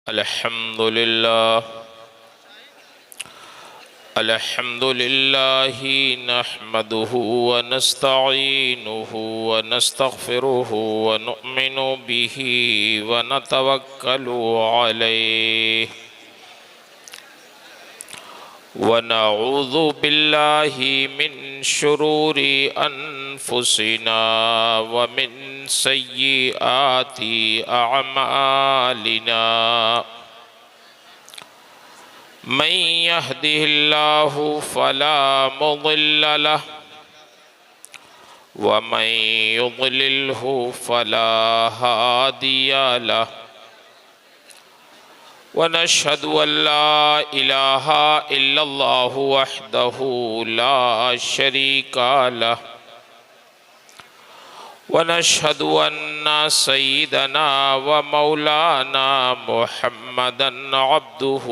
الحمد لله نحمده ونستعينه ونستغفره ونؤمن به ونتوكل عليه ونعوذ بالله من شرور أنفسنا ومن سيئات أعمالنا من يهده الله فلا مضل له ومن يضلله فلا هادي له ونشهد أن لا إله إلا الله وحده لا شريك له ونشهد أن سيدنا ومولانا محمدا عبده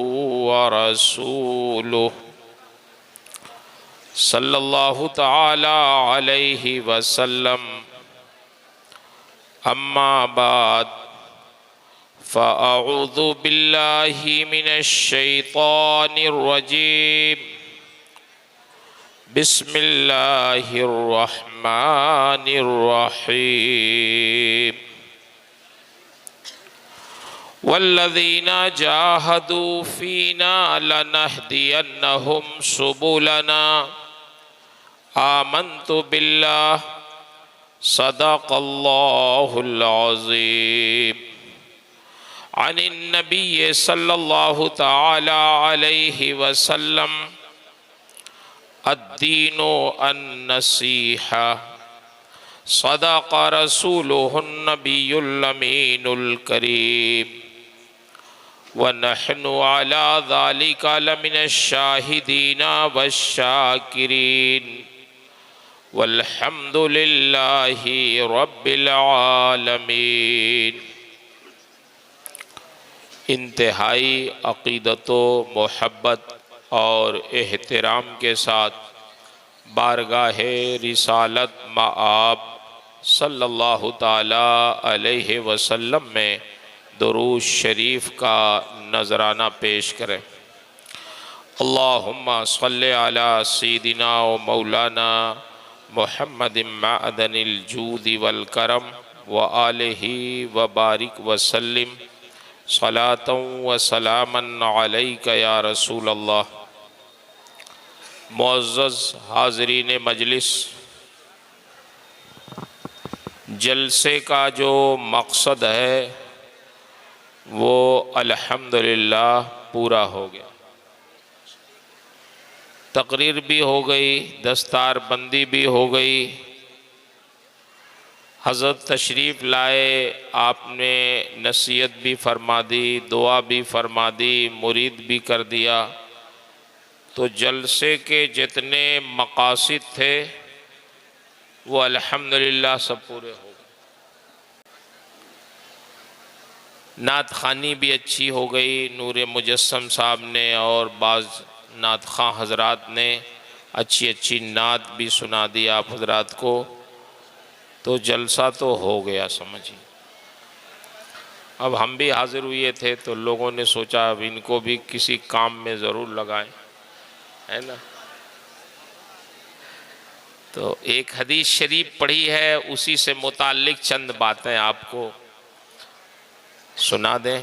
ورسوله صلى الله تعالى عليه وسلم أما بعد فأعوذ بالله من الشيطان الرجيم بسم الله الرحمن الرحيم والذين جاهدوا فينا لنهدينهم سبلنا آمنت بالله صدق الله العظيم عن النبي صلى الله تعالى عليه وسلم الدين النصيحة صدق رسوله النبي الأمين الكريم ونحن على ذلك لمن الشاهدين والشاكرين والحمد لله رب العالمين۔ انتہائی عقیدت و محبت اور احترام کے ساتھ بارگاہ رسالت مآب صلی اللہ تعالیٰ علیہ وسلم میں درود شریف کا نذرانہ پیش کریں۔ اللہم صلی علی سیدنا و مولانا محمد معدن الجود والکرم وآلہ وبارک وسلم صلاۃ و سلاما علیک یا رسول اللہ۔ معزز حاضرین مجلس، جلسے کا جو مقصد ہے وہ الحمدللہ پورا ہو گیا۔ تقریر بھی ہو گئی، دستار بندی بھی ہو گئی، حضرت تشریف لائے، آپ نے نصیحت بھی فرما دی، دعا بھی فرما دی، مرید بھی کر دیا، تو جلسے کے جتنے مقاصد تھے وہ الحمدللہ سب پورے ہو گئے۔ نعت خوانی بھی اچھی ہو گئی، نور مجسم صاحب نے اور بعض نعت خواں حضرات نے اچھی نعت بھی سنا دی آپ حضرات کو، تو جلسہ تو ہو گیا سمجھیں۔ اب ہم بھی حاضر ہوئے تھے تو لوگوں نے سوچا اب ان کو بھی کسی کام میں ضرور لگائیں، ہے نا؟ تو ایک حدیث شریف پڑھی ہے، اسی سے متعلق چند باتیں آپ کو سنا دیں۔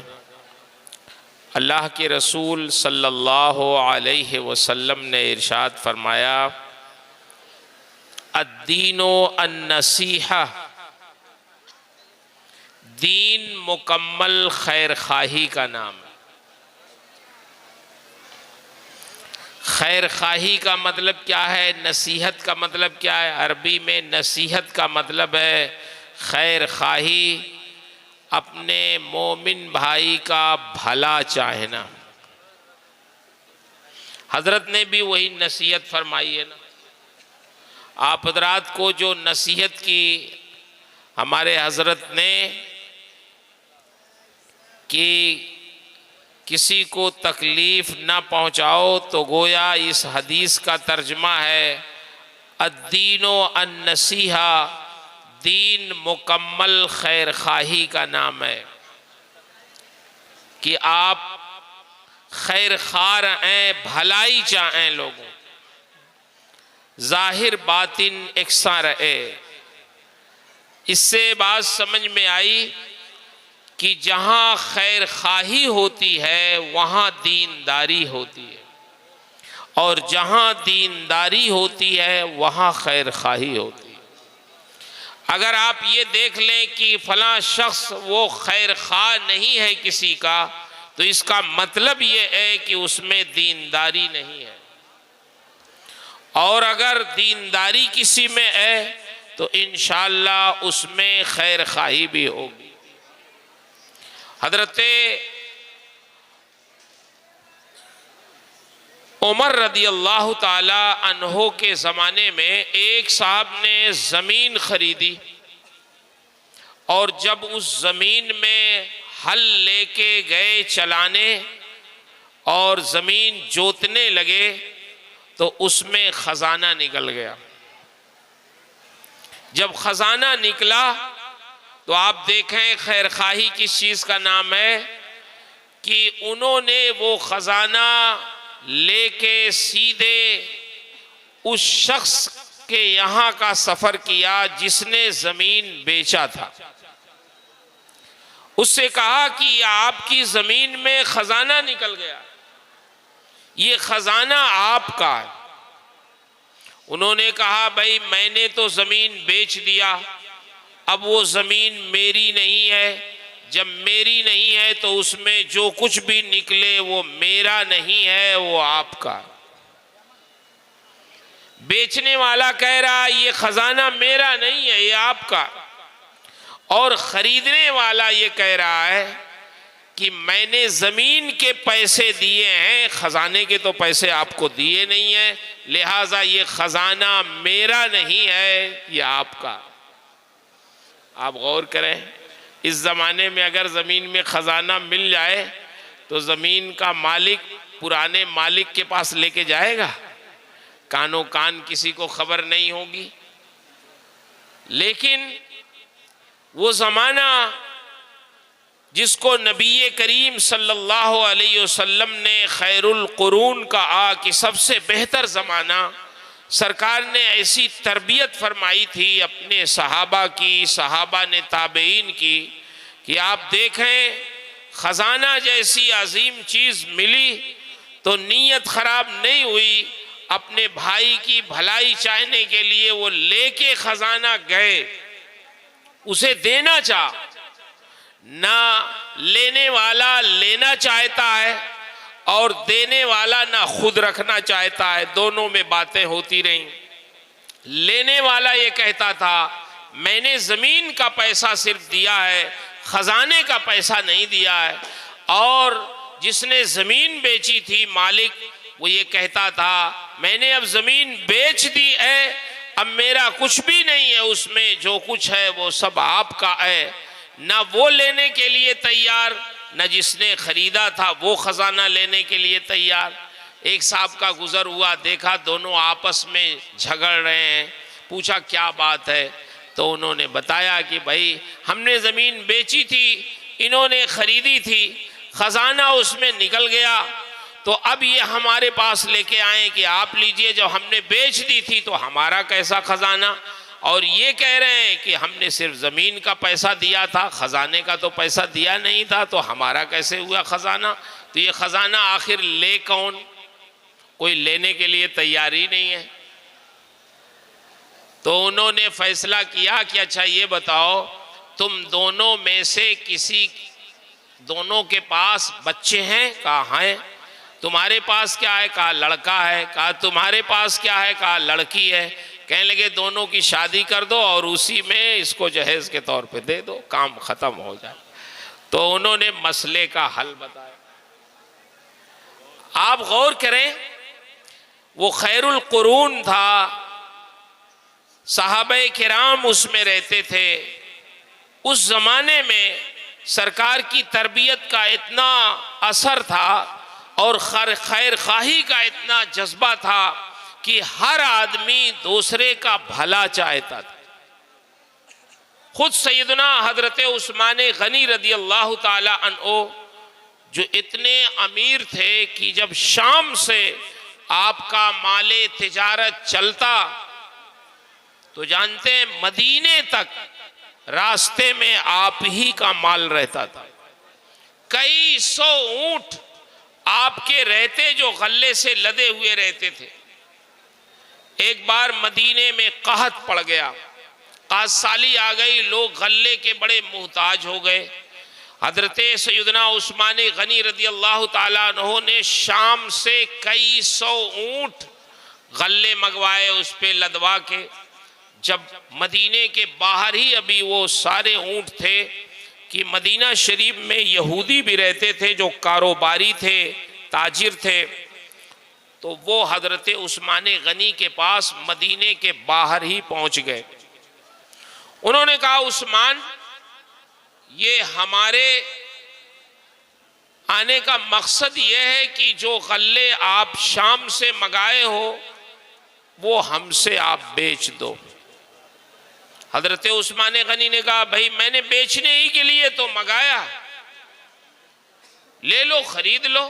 اللہ کے رسول صلی اللہ علیہ وسلم نے ارشاد فرمایا، الدین النصیحہ، دین مکمل خیر خواہی کا نام ہے۔ خیر خواہی کا مطلب کیا ہے؟ نصیحت کا مطلب کیا ہے؟ عربی میں نصیحت کا مطلب ہے خیر خواہی، اپنے مومن بھائی کا بھلا چاہنا۔ حضرت نے بھی وہی نصیحت فرمائی ہے نا۔ آپ حضرات کو جو نصیحت کی ہمارے حضرت نے کہ کسی کو تکلیف نہ پہنچاؤ، تو گویا اس حدیث کا ترجمہ ہے الدین النصیحہ، دین مکمل خیر خواہی کا نام ہے کہ آپ خیر خواہ ہیں، بھلائی چاہیں لوگوں، ظاہر باطن یکساں رہے۔ اس سے بات سمجھ میں آئی کہ جہاں خیر خواہی ہوتی ہے وہاں دینداری ہوتی ہے، اور جہاں دینداری ہوتی ہے وہاں خیر خواہی ہوتی ہے۔ اگر آپ یہ دیکھ لیں کہ فلاں شخص وہ خیر خواہ نہیں ہے کسی کا، تو اس کا مطلب یہ ہے کہ اس میں دینداری نہیں ہے، اور اگر دینداری کسی میں ہے تو انشاءاللہ اس میں خیر خواہی بھی ہوگی۔ حضرت عمر رضی اللہ تعالی عنہ کے زمانے میں ایک صاحب نے زمین خریدی، اور جب اس زمین میں ہل لے کے گئے چلانے اور زمین جوتنے لگے تو اس میں خزانہ نکل گیا۔ جب خزانہ نکلا تو آپ دیکھیں خیر خواہی کس چیز کا نام ہے کہ انہوں نے وہ خزانہ لے کے سیدھے اس شخص کے یہاں کا سفر کیا جس نے زمین بیچا تھا۔ اس سے کہا کہ یہ آپ کی زمین میں خزانہ نکل گیا، یہ خزانہ آپ کا ہے۔ انہوں نے کہا بھائی میں نے تو زمین بیچ دیا، اب وہ زمین میری نہیں ہے، جب میری نہیں ہے تو اس میں جو کچھ بھی نکلے وہ میرا نہیں ہے، وہ آپ کا۔ بیچنے والا کہہ رہا یہ خزانہ میرا نہیں ہے، یہ آپ کا، اور خریدنے والا یہ کہہ رہا ہے کہ میں نے زمین کے پیسے دیے ہیں، خزانے کے تو پیسے آپ کو دیے نہیں ہیں، لہٰذا یہ خزانہ میرا نہیں ہے، یہ آپ کا۔ آپ غور کریں، اس زمانے میں اگر زمین میں خزانہ مل جائے تو زمین کا مالک پرانے مالک کے پاس لے کے جائے گا؟ کانوں کان کسی کو خبر نہیں ہوگی۔ لیکن وہ زمانہ جس کو نبی کریم صلی اللہ علیہ وسلم نے خیر القرون کہا کہ سب سے بہتر زمانہ، سرکار نے ایسی تربیت فرمائی تھی اپنے صحابہ کی، صحابہ نے تابعین کی، کہ آپ دیکھیں خزانہ جیسی عظیم چیز ملی تو نیت خراب نہیں ہوئی، اپنے بھائی کی بھلائی چاہنے کے لیے وہ لے کے خزانہ گئے، اسے دینا چاہ، نہ لینے والا لینا چاہتا ہے اور دینے والا نہ خود رکھنا چاہتا ہے، دونوں میں باتیں ہوتی رہیں۔ لینے والا یہ کہتا تھا میں نے زمین کا پیسہ صرف دیا ہے، خزانے کا پیسہ نہیں دیا ہے، اور جس نے زمین بیچی تھی مالک، وہ یہ کہتا تھا میں نے اب زمین بیچ دی ہے، اب میرا کچھ بھی نہیں ہے، اس میں جو کچھ ہے وہ سب آپ کا ہے۔ نہ وہ لینے کے لیے تیار، نہ جس نے خریدا تھا وہ خزانہ لینے کے لیے تیار۔ ایک صاحب کا گزر ہوا، دیکھا دونوں آپس میں جھگڑ رہے ہیں، پوچھا کیا بات ہے؟ تو انہوں نے بتایا کہ بھائی ہم نے زمین بیچی تھی، انہوں نے خریدی تھی، خزانہ اس میں نکل گیا، تو اب یہ ہمارے پاس لے کے آئیں کہ آپ لیجئے، جب ہم نے بیچ دی تھی تو ہمارا کیسا خزانہ؟ اور یہ کہہ رہے ہیں کہ ہم نے صرف زمین کا پیسہ دیا تھا، خزانے کا تو پیسہ دیا نہیں تھا، تو ہمارا کیسے ہوا خزانہ؟ تو یہ خزانہ آخر لے کون؟ کوئی لینے کے لیے تیار ہی نہیں ہے۔ تو انہوں نے فیصلہ کیا کہ اچھا یہ بتاؤ تم دونوں میں سے کسی دونوں کے پاس بچے ہیں؟ کہا ہیں۔ تمہارے پاس کیا ہے؟ کہا لڑکا ہے۔ کہا تمہارے پاس کیا ہے؟ کہا لڑکی ہے۔ کہنے لگے دونوں کی شادی کر دو اور اسی میں اس کو جہیز کے طور پہ دے دو، کام ختم ہو جائے۔ تو انہوں نے مسئلے کا حل بتایا۔ آپ غور کریں، وہ خیر القرون تھا، صحابہ کرام اس میں رہتے تھے، اس زمانے میں سرکار کی تربیت کا اتنا اثر تھا اور خیر خواہی کا اتنا جذبہ تھا کہ ہر آدمی دوسرے کا بھلا چاہتا تھا۔ خود سیدنا حضرت عثمان غنی رضی اللہ تعالی عنہ جو اتنے امیر تھے کہ جب شام سے آپ کا مال تجارت چلتا تو جانتے ہیں مدینے تک راستے میں آپ ہی کا مال رہتا تھا. کئی سو اونٹ آپ کے رہتے جو غلے سے لدے ہوئے رہتے تھے. ایک بار مدینے میں قحط پڑ گیا، قحط سالی آ گئی، لوگ غلے کے بڑے محتاج ہو گئے. حضرت سیدنا عثمان غنی رضی اللہ تعالیٰ عنہ نے شام سے کئی سو اونٹ غلے منگوائے اس پہ لدوا کے. جب مدینے کے باہر ہی ابھی وہ سارے اونٹ تھے کہ مدینہ شریف میں یہودی بھی رہتے تھے جو کاروباری تھے، تاجر تھے، تو وہ حضرت عثمان غنی کے پاس مدینے کے باہر ہی پہنچ گئے. انہوں نے کہا عثمان، یہ ہمارے آنے کا مقصد یہ ہے کہ جو غلے آپ شام سے منگائے ہو وہ ہم سے آپ بیچ دو. حضرت عثمان غنی نے کہا بھائی میں نے بیچنے ہی کے لیے تو منگایا، لے لو، خرید لو.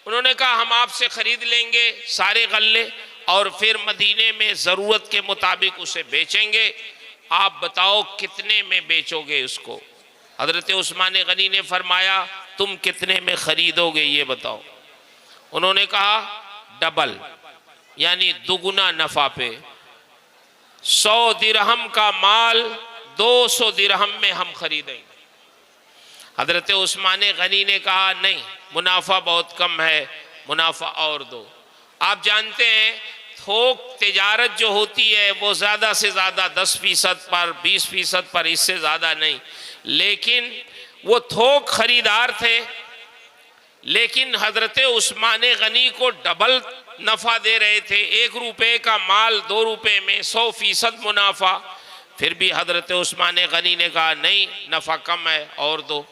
انہوں نے کہا ہم آپ سے خرید لیں گے سارے غلے اور پھر مدینے میں ضرورت کے مطابق اسے بیچیں گے. آپ بتاؤ کتنے میں بیچو گے اس کو؟ حضرت عثمان غنی نے فرمایا تم کتنے میں خریدو گے یہ بتاؤ. انہوں نے کہا ڈبل، یعنی دگنا نفع پہ. 100 درہم کا مال 200 درہم میں ہم خریدیں گے. حضرت عثمان غنی نے کہا نہیں، منافع بہت کم ہے، منافع اور دو. آپ جانتے ہیں تھوک تجارت جو ہوتی ہے وہ زیادہ سے زیادہ 10% پر 20% پر، اس سے زیادہ نہیں. لیکن وہ تھوک خریدار تھے، لیکن حضرت عثمان غنی کو ڈبل نفع دے رہے تھے. 1 روپے کا مال 2 روپے میں 100% منافع. پھر بھی حضرت عثمان غنی نے کہا نہیں، نفع کم ہے اور دو.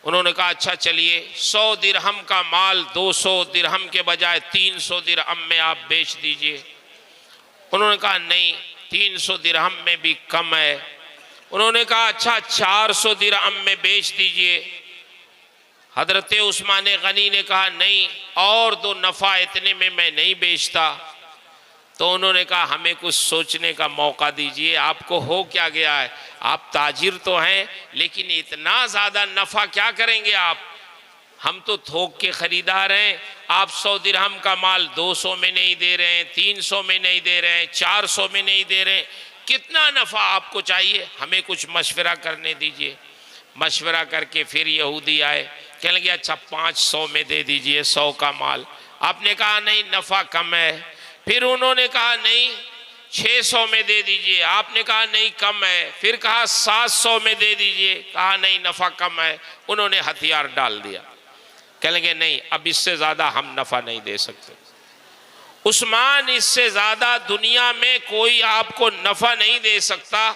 انہوں نے کہا اچھا چلیے 100 درہم کا مال 200 درہم کے بجائے 300 درہم میں آپ بیچ دیجئے. انہوں نے کہا نہیں، 300 درہم میں بھی کم ہے. انہوں نے کہا اچھا 400 درہم میں بیچ دیجئے. حضرت عثمان غنی نے کہا نہیں، اور دو، نفع اتنے میں میں نہیں بیچتا. تو انہوں نے کہا ہمیں کچھ سوچنے کا موقع دیجئے، آپ کو ہو کیا گیا ہے؟ آپ تاجر تو ہیں لیکن اتنا زیادہ نفع کیا کریں گے آپ؟ ہم تو تھوک کے خریدار ہیں. آپ 100 درہم کا مال 200 میں نہیں دے رہے ہیں، 300 میں نہیں دے رہے ہیں، 400 میں نہیں دے رہے ہیں. کتنا نفع آپ کو چاہیے؟ ہمیں کچھ مشورہ کرنے دیجئے. مشورہ کر کے پھر یہودی آئے، کہنے لگے اچھا 500 میں دے دیجئے 100 کا مال. آپ نے کہا نہیں، نفع کم ہے. پھر انہوں نے کہا نہیں 600 میں دے دیجئے. آپ نے کہا نہیں، کم ہے. پھر کہا 700 میں دے دیجئے. کہا نہیں، نفع کم ہے. انہوں نے ہتھیار ڈال دیا، کہنے لگے نہیں، اب اس سے زیادہ ہم نفع نہیں دے سکتے. عثمان، اس سے زیادہ دنیا میں کوئی آپ کو نفع نہیں دے سکتا.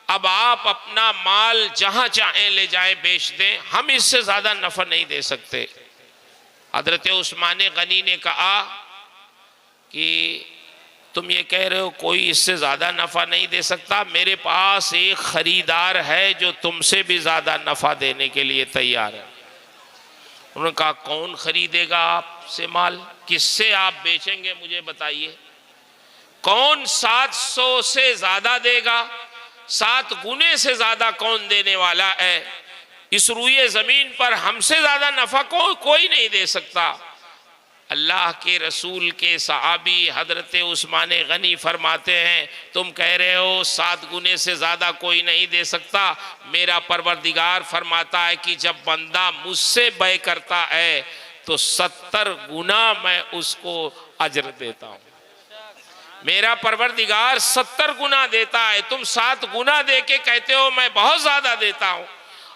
اب آپ اپنا مال جہاں چاہیں لے جائیں، بیچ دیں، ہم اس سے زیادہ نفع نہیں دے سکتے. حضرت عثمان غنی نے کہا کہ تم یہ کہہ رہے ہو کوئی اس سے زیادہ نفع نہیں دے سکتا، میرے پاس ایک خریدار ہے جو تم سے بھی زیادہ نفع دینے کے لیے تیار ہے. انہوں نے کہا کون خریدے گا آپ سے مال؟ کس سے آپ بیچیں گے مجھے بتائیے. کون 700 سے زیادہ دے گا؟ 7 گنے سے زیادہ کون دینے والا ہے؟ اس روئے زمین پر ہم سے زیادہ نفع کوئی نہیں دے سکتا. اللہ کے رسول کے صحابی حضرت عثمان غنی فرماتے ہیں تم کہہ رہے ہو 7 گنے سے زیادہ کوئی نہیں دے سکتا. میرا پروردگار فرماتا ہے کہ جب بندہ مجھ سے بیع کرتا ہے تو 70 گنا میں اس کو اجر دیتا ہوں. میرا پروردگار 70 گنا دیتا ہے. تم 7 گنا دے کے کہتے ہو میں بہت زیادہ دیتا ہوں،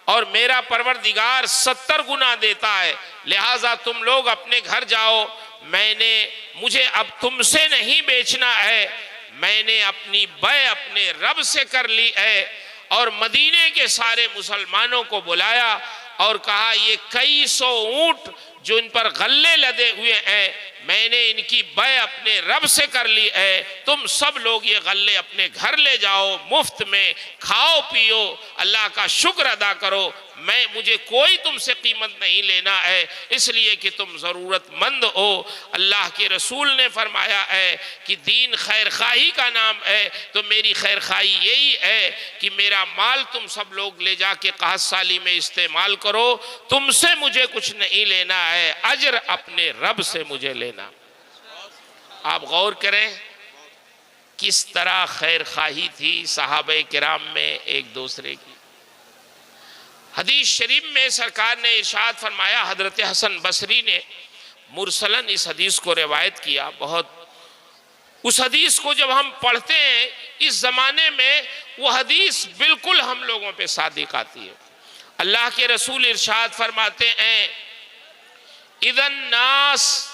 اور میرا پروردگار 70 گنا دیتا ہے. لہٰذا تم لوگ اپنے گھر جاؤ، مجھے اب تم سے نہیں بیچنا ہے، میں نے اپنی بیع اپنے رب سے کر لی ہے. اور مدینے کے سارے مسلمانوں کو بلایا اور کہا یہ کئی سو اونٹ جو ان پر غلے لدے ہوئے ہیں، میں نے ان کی بیع اپنے رب سے کر لی ہے. تم سب لوگ یہ غلے اپنے گھر لے جاؤ، مفت میں کھاؤ پیو، اللہ کا شکر ادا کرو. مجھے کوئی تم سے قیمت نہیں لینا ہے، اس لیے کہ تم ضرورت مند ہو۔ اللہ کے رسول نے فرمایا ہے کہ دین خیر خواہی کا نام ہے، تو میری خیر خواہی یہی ہے کہ میرا مال تم سب لوگ لے جا کے قحط سالی میں استعمال کرو، تم سے مجھے کچھ نہیں لینا ہے، اجر اپنے رب سے مجھے لینا۔ آپ غور کریں کس طرح خیر خواہی تھی صحابہ کرام میں ایک دوسرے کی۔ حدیث شریف میں سرکار نے ارشاد فرمایا، حضرت حسن بصری نے مرسلاً اس حدیث کو روایت کیا۔ بہت اس حدیث کو جب ہم پڑھتے ہیں اس زمانے میں، وہ حدیث بالکل ہم لوگوں پہ صادق آتی ہے۔ اللہ کے رسول ارشاد فرماتے ہیں، اِذَا النَّاسِ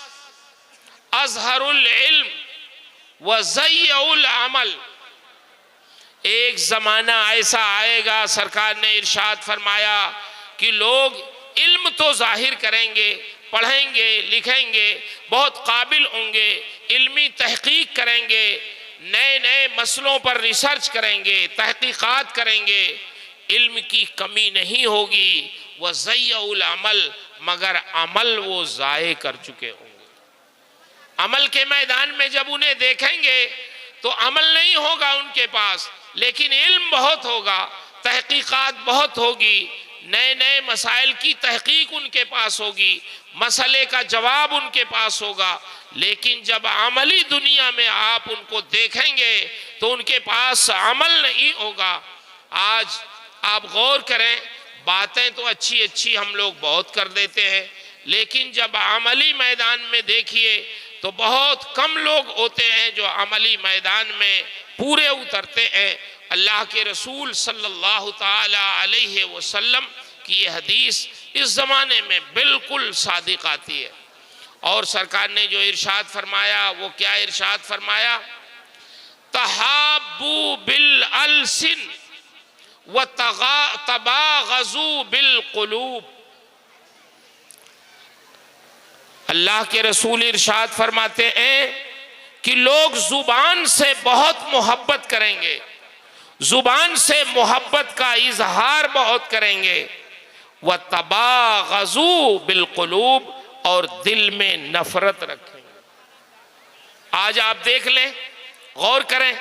اظہر العلم وَزَيَّعُ الْعَمل۔ ایک زمانہ ایسا آئے گا، سرکار نے ارشاد فرمایا کہ لوگ علم تو ظاہر کریں گے، پڑھیں گے، لکھیں گے، بہت قابل ہوں گے، علمی تحقیق کریں گے، نئے نئے مسئلوں پر ریسرچ کریں گے، تحقیقات کریں گے، علم کی کمی نہیں ہوگی۔ وَزَيَّعُ الْعَمل، مگر عمل وہ ضائع کر چکے ہوں گے۔ عمل کے میدان میں جب انہیں دیکھیں گے تو عمل نہیں ہوگا ان کے پاس، لیکن علم بہت ہوگا، تحقیقات بہت ہوگی، نئے نئے مسائل کی تحقیق ان کے پاس ہوگی، مسئلے کا جواب ان کے پاس ہوگا، لیکن جب عملی دنیا میں آپ ان کو دیکھیں گے تو ان کے پاس عمل نہیں ہوگا۔ آج آپ غور کریں، باتیں تو اچھی اچھی ہم لوگ بہت کر دیتے ہیں، لیکن جب عملی میدان میں دیکھیے تو بہت کم لوگ ہوتے ہیں جو عملی میدان میں پورے اترتے ہیں۔ اللہ کے رسول صلی اللہ تعالی علیہ وسلم کی یہ حدیث اس زمانے میں بالکل صادق آتی ہے۔ اور سرکار نے جو ارشاد فرمایا وہ کیا ارشاد فرمایا؟ تحابوا بالالسن وتباغضوا بالقلوب۔ اللہ کے رسول ارشاد فرماتے ہیں کہ لوگ زبان سے بہت محبت کریں گے، زبان سے محبت کا اظہار بہت کریں گے، وَتَبَاغَضُوا بِالْقُلُوبِ، اور دل میں نفرت رکھیں گے۔ آج آپ دیکھ لیں، غور کریں،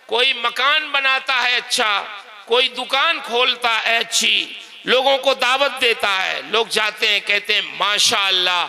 کوئی مکان بناتا ہے اچھا، کوئی دکان کھولتا ہے اچھی، لوگوں کو دعوت دیتا ہے، لوگ جاتے ہیں کہتے ہیں ماشاءاللہ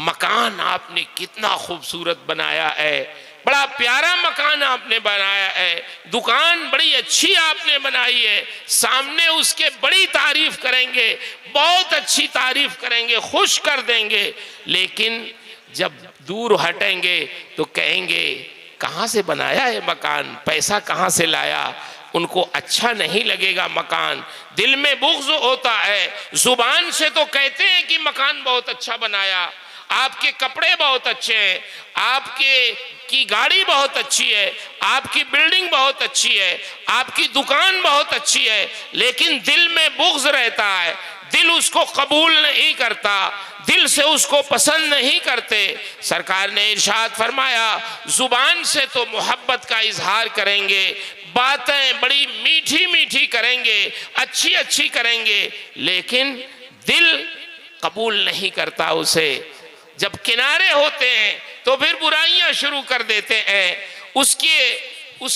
مکان آپ نے کتنا خوبصورت بنایا ہے، بڑا پیارا مکان آپ نے بنایا ہے، دکان بڑی اچھی آپ نے بنائی ہے، سامنے اس کے بڑی تعریف کریں گے، بہت اچھی تعریف کریں گے، خوش کر دیں گے، لیکن جب دور ہٹیں گے تو کہیں گے کہاں سے بنایا ہے مکان، پیسہ کہاں سے لایا؟ ان کو اچھا نہیں لگے گا مکان، دل میں بغض ہوتا ہے۔ زبان سے تو کہتے ہیں کہ مکان بہت اچھا بنایا، آپ کے کپڑے بہت اچھے ہیں، آپ کی گاڑی بہت اچھی ہے، آپ کی بلڈنگ بہت اچھی ہے، آپ کی دکان بہت اچھی ہے، لیکن دل میں بغض رہتا ہے، دل اس کو قبول نہیں کرتا، دل سے اس کو پسند نہیں کرتے۔ سرکار نے ارشاد فرمایا زبان سے تو محبت کا اظہار کریں گے، باتیں بڑی میٹھی میٹھی کریں گے، اچھی اچھی کریں گے، لیکن دل قبول نہیں کرتا اسے۔ جب کنارے ہوتے ہیں تو پھر برائیاں شروع کر دیتے ہیں، اس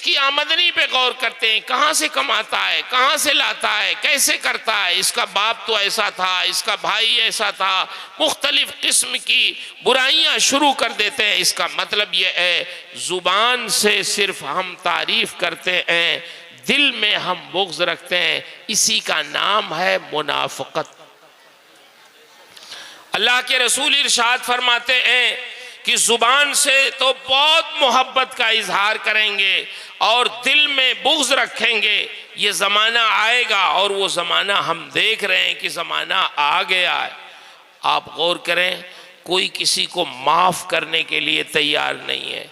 کی آمدنی پہ غور کرتے ہیں، کہاں سے کماتا ہے، کہاں سے لاتا ہے، کیسے کرتا ہے، اس کا باپ تو ایسا تھا، اس کا بھائی ایسا تھا، مختلف قسم کی برائیاں شروع کر دیتے ہیں۔ اس کا مطلب یہ ہے زبان سے صرف ہم تعریف کرتے ہیں، دل میں ہم بغض رکھتے ہیں، اسی کا نام ہے منافقت۔ اللہ کے رسول ارشاد فرماتے ہیں کہ زبان سے تو بہت محبت کا اظہار کریں گے اور دل میں بغض رکھیں گے، یہ زمانہ آئے گا، اور وہ زمانہ ہم دیکھ رہے ہیں کہ زمانہ آ گیا ہے۔ آپ غور کریں، کوئی کسی کو معاف کرنے کے لیے تیار نہیں ہے،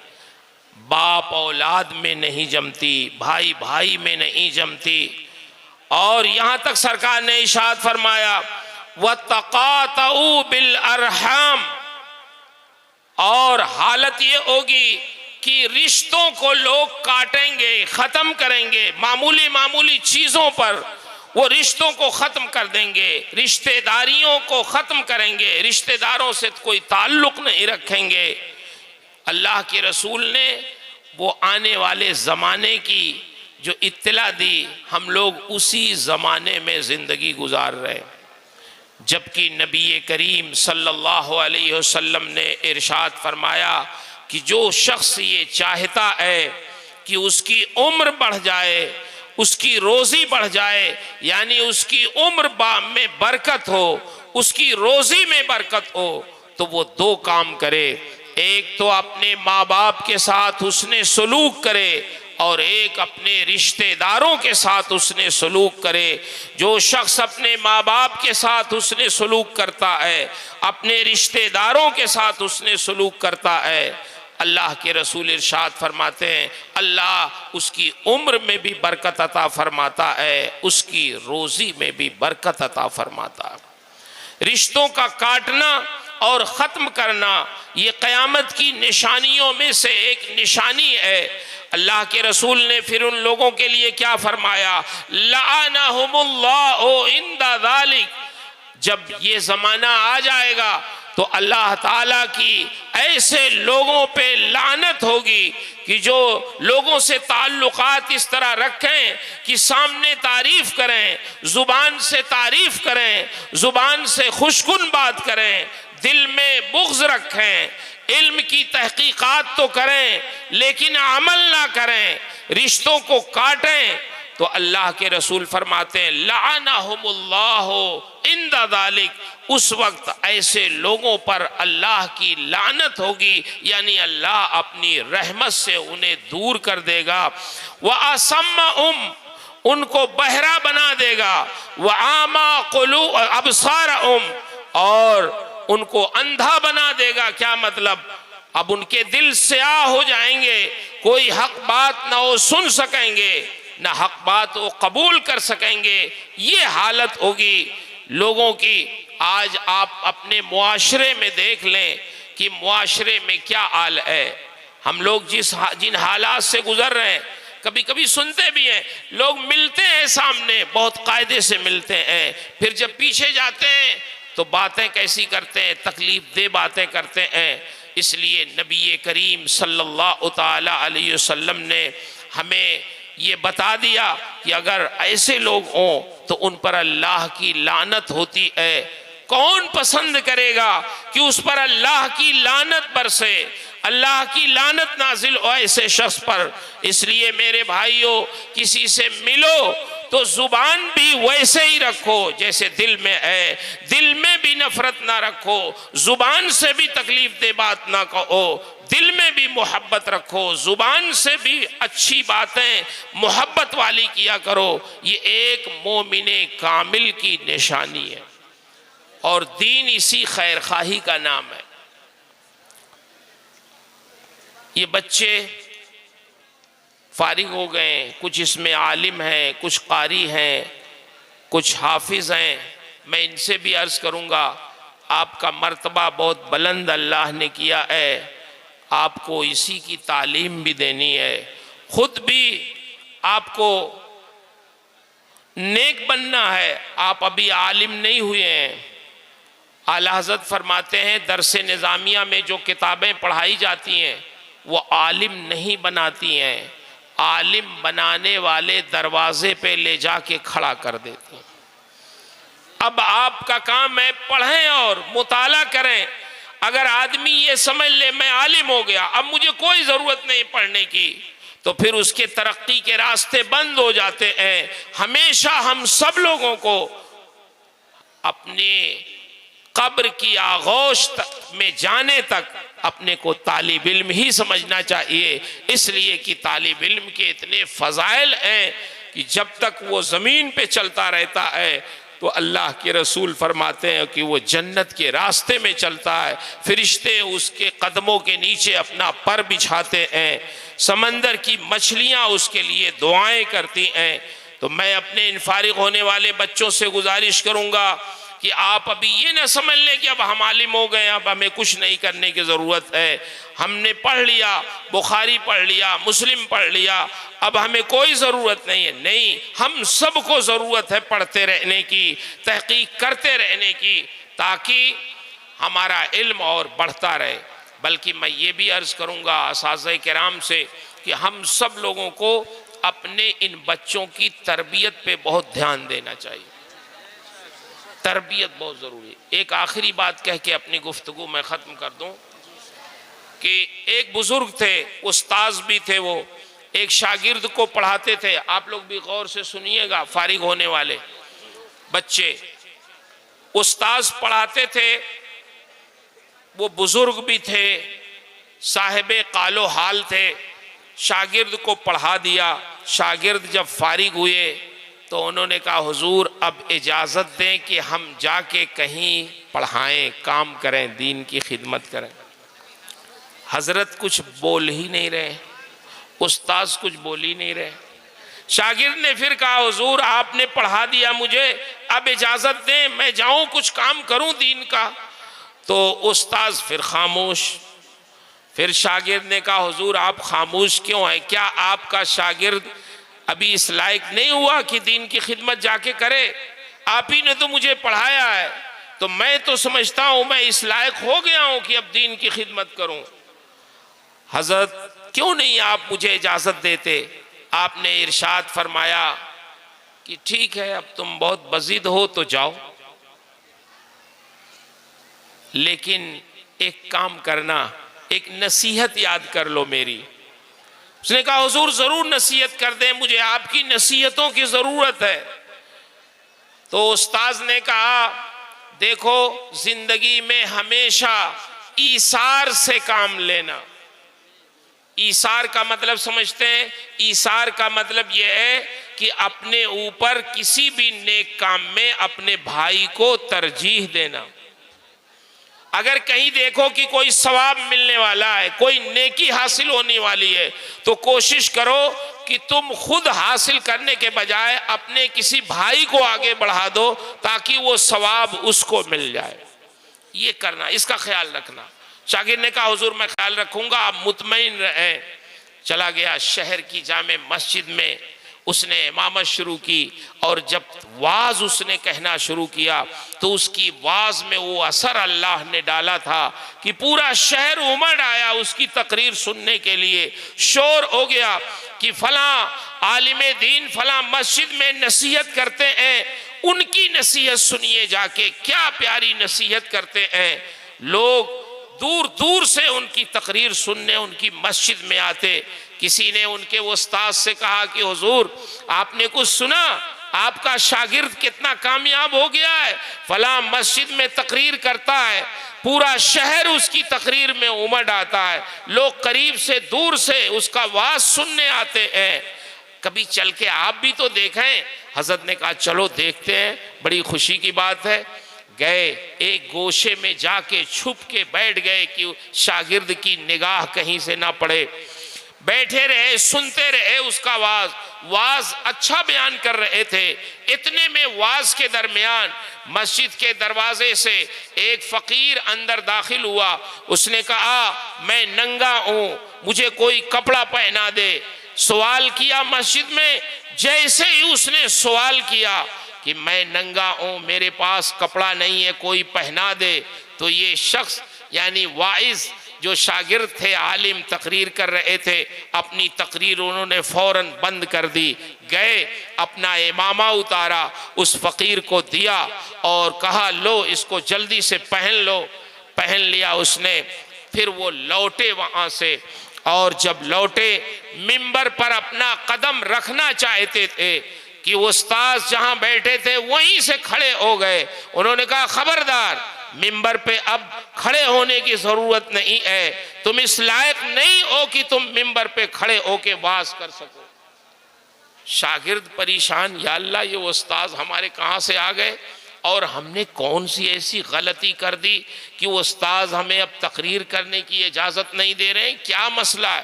باپ اولاد میں نہیں جمتی، بھائی بھائی میں نہیں جمتی، اور یہاں تک سرکار نے ارشاد فرمایا وَتَقَاطَعُوا بِالْأَرْحَامِ، اور حالت یہ ہوگی کہ رشتوں کو لوگ کاٹیں گے، ختم کریں گے، معمولی معمولی چیزوں پر وہ رشتوں کو ختم کر دیں گے، رشتہ داریوں کو ختم کریں گے، رشتہ داروں سے کوئی تعلق نہیں رکھیں گے۔ اللہ کے رسول نے وہ آنے والے زمانے کی جو اطلاع دی، ہم لوگ اسی زمانے میں زندگی گزار رہے، جبکہ نبی کریم صلی اللہ علیہ وسلم نے ارشاد فرمایا کہ جو شخص یہ چاہتا ہے کہ اس کی عمر بڑھ جائے، اس کی روزی بڑھ جائے، یعنی اس کی عمر میں برکت ہو، اس کی روزی میں برکت ہو، تو وہ دو کام کرے۔ ایک تو اپنے ماں باپ کے ساتھ حسن سلوک کرے، اور ایک اپنے رشتہ داروں کے ساتھ حسن سلوک کرے۔ جو شخص اپنے ماں باپ کے ساتھ حسن سلوک کرتا ہے، اپنے رشتہ داروں کے ساتھ حسن سلوک کرتا ہے، اللہ کے رسول ارشاد فرماتے ہیں اللہ اس کی عمر میں بھی برکت عطا فرماتا ہے، اس کی روزی میں بھی برکت عطا فرماتا ہے۔ رشتوں کا کاٹنا اور ختم کرنا یہ قیامت کی نشانیوں میں سے ایک نشانی ہے۔ اللہ کے رسول نے پھر ان لوگوں کے لیے کیا فرمایا؟ لعنہم اللہ عند ذالک، جب یہ زمانہ آ جائے گا تو اللہ تعالیٰ کی ایسے لوگوں پہ لعنت ہوگی کہ جو لوگوں سے تعلقات اس طرح رکھیں کہ سامنے تعریف کریں، زبان سے تعریف کریں، زبان سے خوشگن بات کریں، دل میں بغض رکھیں، علم کی تحقیقات تو کریں لیکن عمل نہ کریں، رشتوں کو کاٹیں، تو اللہ کے رسول فرماتے ہیں لعنہم اللہ عند ذالک، اس وقت ایسے لوگوں پر اللہ کی لعنت ہوگی، یعنی اللہ اپنی رحمت سے انہیں دور کر دے گا۔ وَأَصَمَّهُمْ، ان کو بہرا بنا دے گا، وَأَعْمَىٰ أَبْصَارَهُمْ، اور ان کو اندھا بنا دے گا۔ کیا مطلب؟ اب ان کے دل سیاہ ہو جائیں گے، کوئی حق بات نہ وہ سن سکیں گے، نہ حق بات وہ قبول کر سکیں گے۔ یہ حالت ہوگی لوگوں کی۔ آج آپ اپنے معاشرے میں دیکھ لیں کہ معاشرے میں کیا حال ہے۔ ہم لوگ جن حالات سے گزر رہے ہیں، کبھی کبھی سنتے بھی ہیں، لوگ ملتے ہیں سامنے، بہت قاعدے سے ملتے ہیں، پھر جب پیچھے جاتے ہیں تو باتیں کیسی کرتے ہیں، تکلیف دہ باتیں کرتے ہیں۔ اس لیے نبی کریم صلی اللہ تعالی علیہ وسلم نے ہمیں یہ بتا دیا کہ اگر ایسے لوگ ہوں تو ان پر اللہ کی لعنت ہوتی ہے۔ کون پسند کرے گا کہ اس پر اللہ کی لعنت برسے، اللہ کی لعنت نازل ہو ایسے شخص پر؟ اس لیے میرے بھائیوں، کسی سے ملو تو زبان بھی ویسے ہی رکھو جیسے دل میں ہے، دل میں بھی نفرت نہ رکھو، زبان سے بھی تکلیف دہ بات نہ کہو، دل میں بھی محبت رکھو، زبان سے بھی اچھی باتیں محبت والی کیا کرو۔ یہ ایک مومن کامل کی نشانی ہے، اور دین اسی خیر خواہی کا نام ہے۔ یہ بچے فارغ ہو گئے، کچھ اس میں عالم ہیں، کچھ قاری ہیں، کچھ حافظ ہیں۔ میں ان سے بھی عرض کروں گا، آپ کا مرتبہ بہت بلند اللہ نے کیا ہے، آپ کو اسی کی تعلیم بھی دینی ہے، خود بھی آپ کو نیک بننا ہے۔ آپ ابھی عالم نہیں ہوئے ہیں۔ اعلیٰ حضرت فرماتے ہیں درس نظامیہ میں جو کتابیں پڑھائی جاتی ہیں وہ عالم نہیں بناتی ہیں، عالم بنانے والے دروازے پہ لے جا کے کھڑا کر دیتے ہیں۔ اب آپ کا کام ہے پڑھیں اور مطالعہ کریں۔ اگر آدمی یہ سمجھ لے میں عالم ہو گیا، اب مجھے کوئی ضرورت نہیں پڑھنے کی، تو پھر اس کے ترقی کے راستے بند ہو جاتے ہیں۔ ہمیشہ ہم سب لوگوں کو اپنے قبر کی آغوش میں جانے تک اپنے کو طالب علم ہی سمجھنا چاہیے، اس لیے کہ طالب علم کے اتنے فضائل ہیں کہ جب تک وہ زمین پہ چلتا رہتا ہے تو اللہ کے رسول فرماتے ہیں کہ وہ جنت کے راستے میں چلتا ہے، فرشتے اس کے قدموں کے نیچے اپنا پر بچھاتے ہیں، سمندر کی مچھلیاں اس کے لیے دعائیں کرتی ہیں۔ تو میں اپنے ان فارغ ہونے والے بچوں سے گزارش کروں گا کہ کہ آپ ابھی یہ نہ سمجھ لیں کہ اب ہم عالم ہو گئے، اب ہمیں کچھ نہیں کرنے کی ضرورت ہے، ہم نے پڑھ لیا، بخاری پڑھ لیا، مسلم پڑھ لیا، اب ہمیں کوئی ضرورت نہیں ہے۔ نہیں، ہم سب کو ضرورت ہے پڑھتے رہنے کی، تحقیق کرتے رہنے کی، تاکہ ہمارا علم اور بڑھتا رہے۔ بلکہ میں یہ بھی عرض کروں گا اساتذہ کرام سے کہ ہم سب لوگوں کو اپنے ان بچوں کی تربیت پہ بہت دھیان دینا چاہیے، تربیت بہت ضروری ہے۔ ایک آخری بات کہہ کے اپنی گفتگو میں ختم کر دوں کہ ایک بزرگ تھے، استاذ بھی تھے، وہ ایک شاگرد کو پڑھاتے تھے۔ آپ لوگ بھی غور سے سنیے گا، فارغ ہونے والے بچے، استاذ پڑھاتے تھے، وہ بزرگ بھی تھے، صاحب قال و حال تھے، شاگرد کو پڑھا دیا۔ شاگرد جب فارغ ہوئے تو انہوں نے کہا حضور اب اجازت دیں کہ ہم جا کے کہیں پڑھائیں، کام کریں، دین کی خدمت کریں۔ حضرت کچھ بول ہی نہیں رہے، استاذ کچھ بول ہی نہیں رہے۔ شاگرد نے پھر کہا حضور آپ نے پڑھا دیا مجھے، اب اجازت دیں میں جاؤں کچھ کام کروں دین کا۔ تو استاذ پھر خاموش۔ پھر شاگرد نے کہا حضور آپ خاموش کیوں ہیں؟ کیا آپ کا شاگرد ابھی اس لائق نہیں ہوا کہ دین کی خدمت جا کے کرے؟ آپ ہی نے تو مجھے پڑھایا ہے، تو میں تو سمجھتا ہوں میں اس لائق ہو گیا ہوں کہ اب دین کی خدمت کروں۔ حضرت کیوں نہیں آپ مجھے اجازت دیتے؟ آپ نے ارشاد فرمایا کہ ٹھیک ہے اب تم بہت بزید ہو تو جاؤ، لیکن ایک کام کرنا، ایک نصیحت یاد کر لو میری۔ اس نے کہا حضور ضرور نصیحت کر دیں، مجھے آپ کی نصیحتوں کی ضرورت ہے۔ تو استاذ نے کہا دیکھو زندگی میں ہمیشہ ایثار سے کام لینا۔ ایثار کا مطلب سمجھتے ہیں؟ ایثار کا مطلب یہ ہے کہ اپنے اوپر کسی بھی نیک کام میں اپنے بھائی کو ترجیح دینا۔ اگر کہیں دیکھو کہ کوئی ثواب ملنے والا ہے، کوئی نیکی حاصل ہونے والی ہے، تو کوشش کرو کہ تم خود حاصل کرنے کے بجائے اپنے کسی بھائی کو آگے بڑھا دو تاکہ وہ ثواب اس کو مل جائے۔ یہ کرنا، اس کا خیال رکھنا۔ شاگرد نے کہا حضور میں خیال رکھوں گا، آپ مطمئن رہیں۔ چلا گیا شہر کی جامع مسجد میں، اس نے امامت شروع کی، اور جب واز اس نے کہنا شروع کیا تو اس کی واز میں وہ اثر اللہ نے ڈالا تھا کہ پورا شہر امڑ آیا اس کی تقریر سننے کے لیے۔ شور ہو گیا کہ فلاں عالم دین فلاں مسجد میں نصیحت کرتے ہیں، ان کی نصیحت سنیے جا کے، کیا پیاری نصیحت کرتے ہیں۔ لوگ دور دور سے ان کی تقریر سننے ان کی مسجد میں آتے۔ کسی نے ان کے استاذ سے کہا کہ حضور آپ نے کچھ سنا؟ آپ کا شاگرد کتنا کامیاب ہو گیا ہے، فلاں مسجد میں تقریر کرتا ہے، پورا شہر اس کی تقریر میں امڑ آتا ہے، لوگ قریب سے دور سے اس کا واز سننے آتے ہیں، کبھی چل کے آپ بھی تو دیکھیں۔ حضرت نے کہا چلو دیکھتے ہیں، بڑی خوشی کی بات ہے۔ گئے، ایک گوشے میں جا کے چھپ کے بیٹھ گئے کہ شاگرد کی نگاہ کہیں سے نہ پڑے۔ بیٹھے رہے، سنتے رہے اس کا واز اچھا بیان کر رہے تھے۔ اتنے میں واز کے درمیان مسجد کے دروازے سے ایک فقیر اندر داخل ہوا۔ اس نے کہا میں ننگا ہوں، مجھے کوئی کپڑا پہنا دے۔ سوال کیا مسجد میں، جیسے ہی اس نے سوال کیا کہ میں ننگا ہوں، میرے پاس کپڑا نہیں ہے، کوئی پہنا دے، تو یہ شخص یعنی واعظ جو شاگرد تھے، عالم تقریر کر رہے تھے، اپنی تقریر انہوں نے فوراً بند کر دی۔ گئے اپنا امامہ اتارا، اس فقیر کو دیا اور کہا لو اس کو جلدی سے پہن لو۔ پہن لیا اس نے۔ پھر وہ لوٹے وہاں سے، اور جب لوٹے منبر پر اپنا قدم رکھنا چاہتے تھے کہ وہ استاذ جہاں بیٹھے تھے وہیں سے کھڑے ہو گئے۔ انہوں نے کہا خبردار، منبر پہ اب کھڑے ہونے کی ضرورت نہیں ہے، تم اس لائق نہیں ہو کہ تم منبر پہ کھڑے ہو کے واز کر سکو۔ شاگرد پریشان، یا اللہ یہ استاذ ہمارے کہاں سے آ گئے، اور ہم نے کون سی ایسی غلطی کر دی کہ وہ استاذ ہمیں اب تقریر کرنے کی اجازت نہیں دے رہے ہیں، کیا مسئلہ ہے؟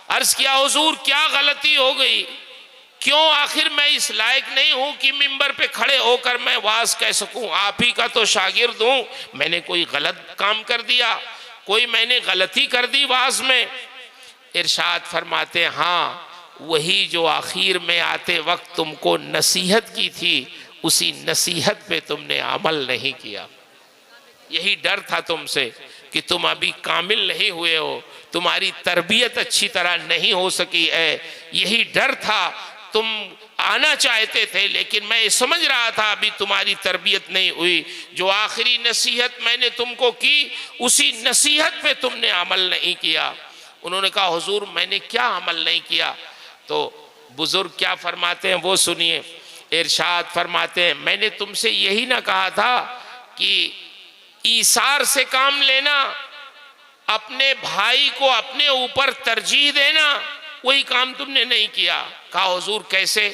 عرض کیا حضور کیا غلطی ہو گئی؟ کیوں آخر میں اس لائق نہیں ہوں کہ ممبر پہ کھڑے ہو کر میں واز کہہ سکوں؟ آپ ہی کا تو شاگرد ہوں، میں نے کوئی غلط کام کر دیا، کوئی میں نے غلطی کر دی واز میں؟ ارشاد فرماتے ہیں ہاں، وہی جو آخر میں آتے وقت تم کو نصیحت کی تھی، اسی نصیحت پہ تم نے عمل نہیں کیا۔ یہی ڈر تھا تم سے کہ تم ابھی کامل نہیں ہوئے ہو، تمہاری تربیت اچھی طرح نہیں ہو سکی ہے، یہی ڈر تھا۔ تم آنا چاہتے تھے لیکن میں سمجھ رہا تھا ابھی تمہاری تربیت نہیں ہوئی۔ جو آخری نصیحت میں نے تم کو کی، اسی نصیحت پہ تم نے عمل نہیں کیا۔ انہوں نے کہا حضور میں نے کیا عمل نہیں کیا؟ تو بزرگ کیا فرماتے ہیں وہ سنیے۔ ارشاد فرماتے ہیں میں نے تم سے یہی نہ کہا تھا کہ ایثار سے کام لینا، اپنے بھائی کو اپنے اوپر ترجیح دینا، وہی کام تم نے نہیں کیا۔ کہا حضور کیسے؟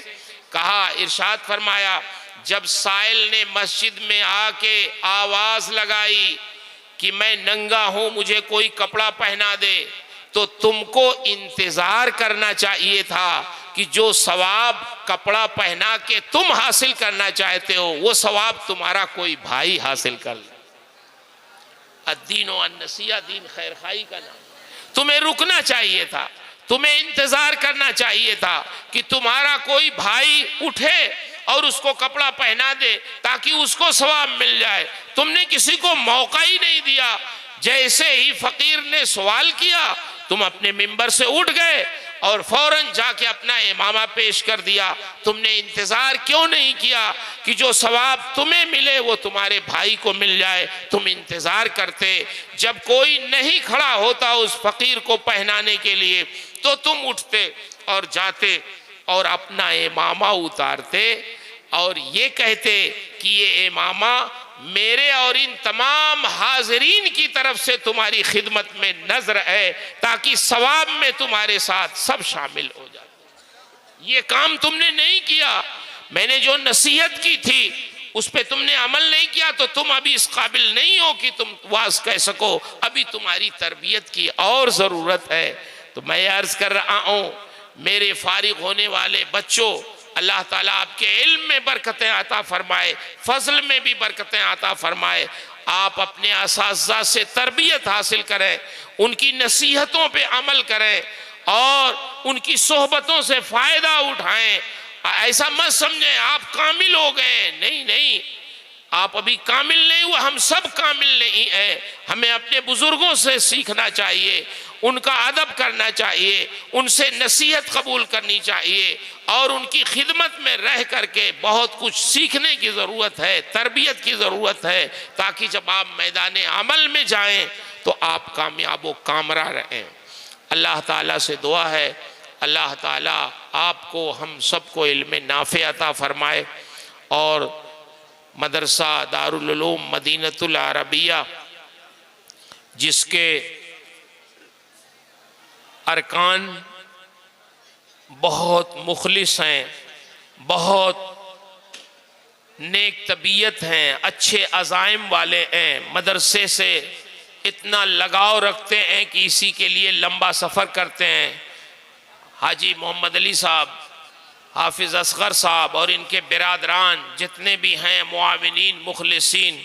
کہا ارشاد فرمایا جب سائل نے مسجد میں آ کے آواز لگائی کہ میں ننگا ہوں مجھے کوئی کپڑا پہنا دے، تو تم کو انتظار کرنا چاہیے تھا کہ جو ثواب کپڑا پہنا کے تم حاصل کرنا چاہتے ہو وہ ثواب تمہارا کوئی بھائی حاصل کر لے۔ الدین و النصیحہ، دین خیر خواہی کا نام۔ تمہیں رکنا چاہیے تھا، تمہیں انتظار کرنا چاہیے تھا کہ تمہارا کوئی بھائی اٹھے اور اس کو کپڑا پہنا دے تاکہ اس کو ثواب مل جائے۔ تم نے کسی کو موقع ہی نہیں دیا۔ جیسے ہی فقیر نے سوال کیا تم اپنے ممبر سے اٹھ گئے اور فوراً جا کے اپنا امامہ پیش کر دیا۔ تم نے انتظار کیوں نہیں کیا کہ جو ثواب تمہیں ملے وہ تمہارے بھائی کو مل جائے؟ تم انتظار کرتے، جب کوئی نہیں کھڑا ہوتا اس فقیر کو پہنانے کے لیے تو تم اٹھتے اور جاتے اور اپنا امامہ اتارتے اور یہ کہتے کہ یہ امامہ میرے اور ان تمام حاضرین کی طرف سے تمہاری خدمت میں نظر ہے تاکہ ثواب میں تمہارے ساتھ سب شامل ہو جائے۔ یہ کام تم نے نہیں کیا۔ میں نے جو نصیحت کی تھی اس پہ تم نے عمل نہیں کیا تو تم ابھی اس قابل نہیں ہو کہ تم واز کہہ سکو، ابھی تمہاری تربیت کی اور ضرورت ہے۔ تو میں عرض کر رہا ہوں میرے فارغ ہونے والے بچوں، اللہ تعالیٰ آپ کے علم میں برکتیں عطا فرمائے، فضل میں بھی برکتیں عطا فرمائے۔ آپ اپنے اساتذہ سے تربیت حاصل کریں، ان کی نصیحتوں پہ عمل کریں اور ان کی صحبتوں سے فائدہ اٹھائیں۔ ایسا مت سمجھیں آپ کامل ہو گئے، نہیں، آپ ابھی کامل نہیں ہوئے، ہم سب کامل نہیں ہیں۔ ہمیں اپنے بزرگوں سے سیکھنا چاہیے، ان کا ادب کرنا چاہیے، ان سے نصیحت قبول کرنی چاہیے اور ان کی خدمت میں رہ کر کے بہت کچھ سیکھنے کی ضرورت ہے، تربیت کی ضرورت ہے، تاکہ جب آپ میدان عمل میں جائیں تو آپ کامیاب و کامرہ رہیں۔ اللہ تعالیٰ سے دعا ہے اللہ تعالیٰ آپ کو ہم سب کو علم نافع عطا فرمائے اور مدرسہ دارالعلوم مدینۃ العربیہ جس کے ارکان بہت مخلص ہیں، بہت نیک طبیعت ہیں، اچھے عزائم والے ہیں، مدرسے سے اتنا لگاؤ رکھتے ہیں کہ اسی کے لیے لمبا سفر کرتے ہیں۔ حاجی محمد علی صاحب، حافظ اصغر صاحب اور ان کے برادران جتنے بھی ہیں معاونین مخلصین،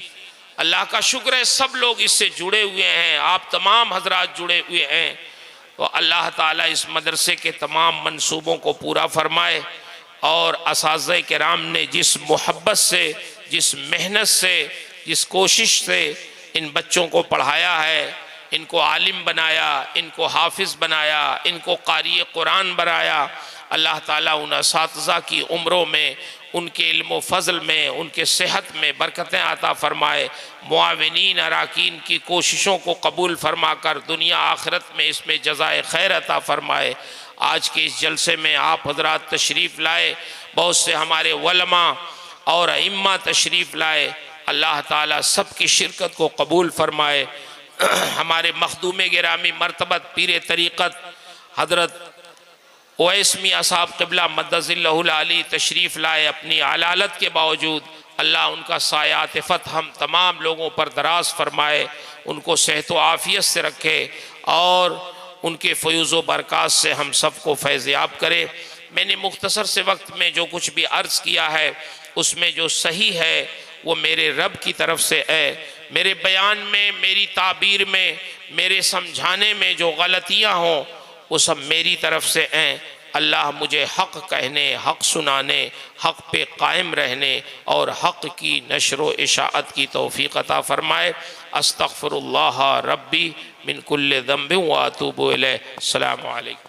اللہ کا شکر ہے سب لوگ اس سے جڑے ہوئے ہیں، آپ تمام حضرات جڑے ہوئے ہیں۔ تو اللہ تعالیٰ اس مدرسے کے تمام منصوبوں کو پورا فرمائے اور اساتذہ کرام نے جس محبت سے، جس محنت سے، جس کوشش سے ان بچوں کو پڑھایا ہے، ان کو عالم بنایا، ان کو حافظ بنایا، ان کو قاری قرآن بنایا، اللہ تعالیٰ ان اساتذہ کی عمروں میں، ان کے علم و فضل میں، ان کے صحت میں برکتیں عطا فرمائے، معاونین اراکین کی کوششوں کو قبول فرما کر دنیا آخرت میں اس میں جزائے خیر عطا فرمائے۔ آج کے اس جلسے میں آپ حضرات تشریف لائے، بہت سے ہمارے علماء اور ائمہ تشریف لائے، اللہ تعالیٰ سب کی شرکت کو قبول فرمائے۔ ہمارے مخدوم گرامی مرتبت پیر طریقت حضرت اویس میاں صاحب قبلہ مدظ اللہ العلی تشریف لائے، اپنی علالت کے باوجود اللہ ان کا سایہ عاطفت ہم تمام لوگوں پر دراز فرمائے، ان کو صحت و عافیت سے رکھے اور ان کے فیوز و برکات سے ہم سب کو فیض یاب کرے۔ میں نے مختصر سے وقت میں جو کچھ بھی عرض کیا ہے اس میں جو صحیح ہے وہ میرے رب کی طرف سے ہے، میرے بیان میں، میری تعبیر میں، میرے سمجھانے میں جو غلطیاں ہوں وہ سب میری طرف سے ہیں۔ اللہ مجھے حق کہنے، حق سنانے، حق پہ قائم رہنے اور حق کی نشر و اشاعت کی توفیق عطا فرمائے۔ استغفر اللہ ربی من کل ذنب واتوب الیہ۔ السلام علیکم۔